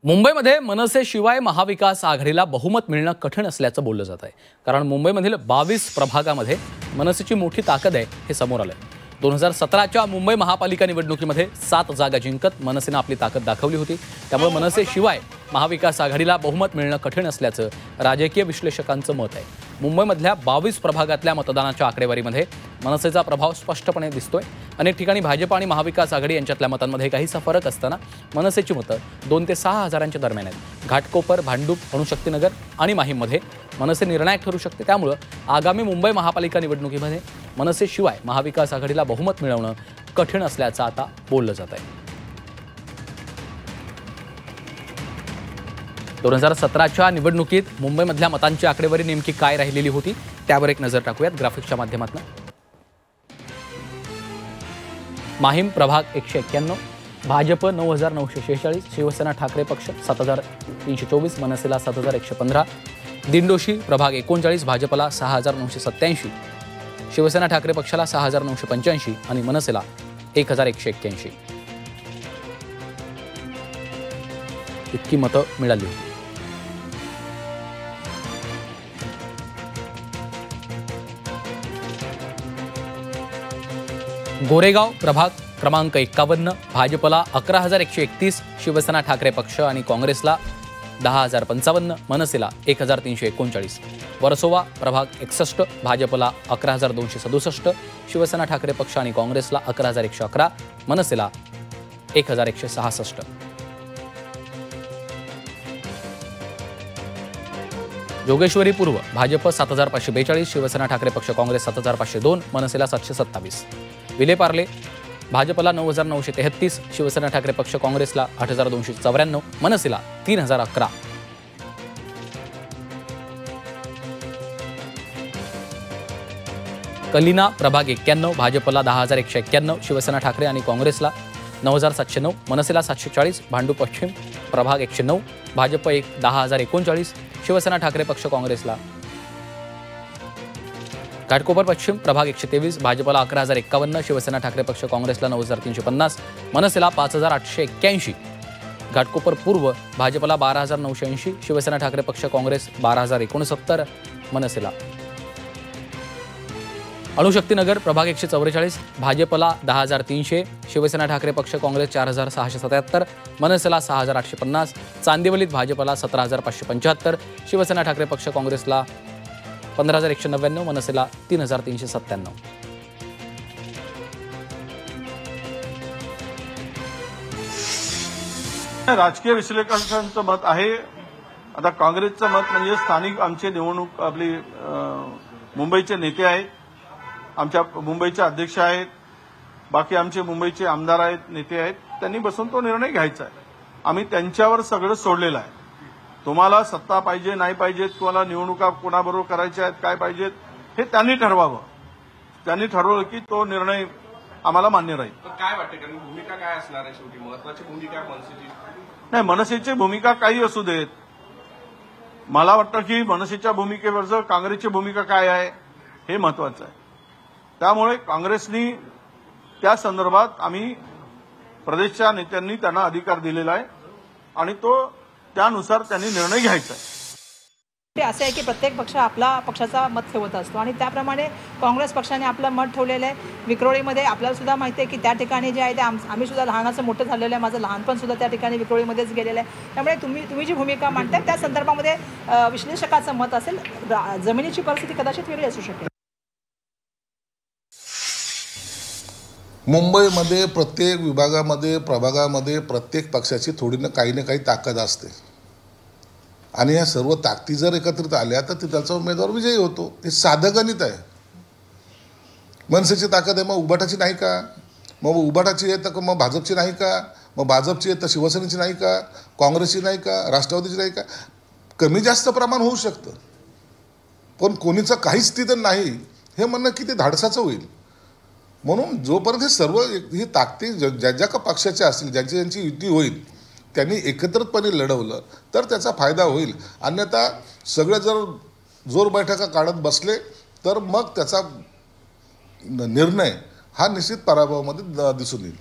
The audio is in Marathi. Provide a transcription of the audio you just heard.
मुंबईमध्ये मनसेशिवाय महाविकास आघाडीला बहुमत मिळणं कठीण असल्याचं बोललं जात आहे। कारण मुंबईमधील 22 प्रभागामध्ये मनसेची मोठी ताकद आहे हे समोर आलंय। 2017च्या मुंबई महापालिका निवडणुकीमध्ये 7 जागा जिंकत मनसेने आपली ताकद दाखवली होती। त्यामुळे मनसेशिवाय महाविकास आघाडीला बहुमत मिळणं कठीण असल्याचं राजकीय विश्लेषकांचं मत आहे। मुंबईमधल्या 22 प्रभागातल्या मतदानाच्या आकडेवारीमध्ये मनसेचा प्रभाव स्पष्टपणे दिसतोय। अनेक ठिकाणी भाजप आणि महाविकास आघाडी यांच्यातल्या मतांमध्ये काहीसा फरक असताना मनसेची मतं 2 ते 6 हजारांच्या दरम्यान आहेत। घाटकोपर, भांडूप, अणुशक्तीनगर आणि माहीममध्ये मनसे निर्णायक ठरू शकते। त्यामुळे आगामी मुंबई महापालिका निवडणुकीमध्ये मनसेशिवाय महाविकास आघाडीला बहुमत मिळवणं कठीण असल्याचं आता बोललं जात आहे। 2017च्या निवडणुकीत मुंबईमधल्या मतांची आकडेवारी नेमकी काय राहिलेली होती त्यावर एक नजर टाकूयात ग्राफिक्सच्या माध्यमातून। माहीम प्रभाग 191, भाजप 9946, शिवसेना ठाकरे पक्ष 7324, मनसेला 7115, दिंडोशी प्रभाग 39, भाजपला 6987, शिवसेना ठाकरे पक्षाला 6985 आणि मनसेला 1181 इतकी मतं मिळाली होती। गोरेगाव प्रभाग क्रमांक 51, भाजपला 11131, शिवसेना ठाकरे पक्ष आणि काँग्रेसला 10055, मनसेला 1339। वर्सोवा प्रभाग 61, भाजपला 11267, शिवसेना ठाकरे पक्ष आणि काँग्रेसला 11111, मनसेला 1166। जोगेश्वरी पूर्व, भाजप 7542, शिवसेना ठाकरे पक्ष काँग्रेस 7502, मनसेला 727। विलेपार्ले, भाजपला 9933, शिवसेना ठाकरे पक्ष काँग्रेसला 8294, मनसेला 3011। कलिना प्रभाग 91, भाजपला 10191, शिवसेना ठाकरे आणि काँग्रेसला 9709, मनसेला 740। भांडूप पश्चिम प्रभाग 109, भाजप 10039, शिवसेना ठाकरे पक्ष काँग्रेसला। घाटकोपर पश्चिम प्रभाग 123, भाजपला 11051, शिवसेना ठाकरे पक्ष काँग्रेसला 9350, मनसेला 5881। घाटकोपर पूर्व, भाजपला 12980, शिवसेना ठाकरे पक्ष काँग्रेस 12069, मनसेला। अणुशक्तीनगर प्रभाग 144, भाजपला 10300, शिवसेना ठाकरे पक्ष काँग्रेस 4677, मनसेला 6850। चांदिवलीत भाजपला 17575, शिवसेना ठाकरे पक्ष काँग्रेसला 15199, मनसेला 3397। राजकीय विश्लेषकांचं मत आहे। आता काँग्रेसचं मत म्हणजे स्थानिक आमचे निवडणूक आपली मुंबईचे नेते आहेत, आमच्या मुंबईचे अध्यक्ष आहेत, बाकी आमचे मुंबईचे आमदार आहेत, नेते आहेत, त्यांनी बसून तो निर्णय घ्यायचा आहे। आम्ही त्यांच्यावर सगळं सोडलेलं आहे। तुम्हाला सत्ता पाहिजे नाही पाहिजे, तुम्हाला निवडणुका कोणाबरोबर करायच्या आहेत, काय पाहिजेत हे त्यांनी ठरवावं। त्यांनी ठरवलं की तो निर्णय आम्हाला मान्य राहील। काय वाटतं, कारण भूमिका काय असणार आहे शेवटी महत्त्वाची भूमिका मनसेची? नाही, मनसेची भूमिका काही असू देत, मला वाटतं की मनसेच्या भूमिकेवर काँग्रेसची भूमिका काय आहे हे महत्त्वाचं आहे। त्यामुळे काँग्रेसनी त्या संदर्भात आम्ही प्रदेशच्या नेत्यांनी त्यांना अधिकार दिलेला आहे आणि तो त्यानुसार त्यांनी निर्णय घ्यायचा आहे। ते असे आहे की प्रत्येक पक्ष आपला पक्षाचा मत ठेवत असतो आणि त्याप्रमाणे काँग्रेस पक्षाने आपलं मत ठेवलेलं आहे। विक्रोळीमध्ये आपल्याला सुद्धा माहिती आहे की त्या ठिकाणी जे आहे ते आम्ही सुद्धा लहानाचं मोठं झालेलं आहे, माझं लहानपण सुद्धा त्या ठिकाणी विक्रोळीमध्येच गेलेलं आहे। त्यामुळे तुम्ही जी भूमिका मांडताय त्या संदर्भामध्ये विश्लेषकाचं मत असेल, जमिनीची परिस्थिती कदाचित वेगळी असू शकते। मुंबईमध्ये प्रत्येक विभागामध्ये प्रभागामध्ये प्रत्येक पक्षाची थोडी ना काही ताकद असते आणि या सर्व ताकदी जर एकत्रित आल्या तर त्याचा उमेदवार विजयी होतो। हे साधं गणित आहे। मनसेची ताकद आहे, मग उबाटाची नाही का? मग उबाटाची आहे तर मग भाजपची नाही का? मग भाजपची आहे तर शिवसेनेची नाही का? काँग्रेसची नाही का? राष्ट्रवादीची नाही का? कमी जास्त प्रमाण होऊ शकतं, पण कोणीचं काहीच तिथं नाही हे म्हणणं किती धाडसाचं होईल। म्हणून जोपर्यंत हे सर्व ही ताकदी ज्या का पक्षाच्या असतील, ज्यांची युती होईल, त्यांनी एकत्रितपणे लढवलं तर त्याचा फायदा होईल। अन्यथा सगळे जर जोर बैठका काढत बसले तर मग त्याचा निर्णय हा निश्चित पराभवामध्ये दिसून येईल।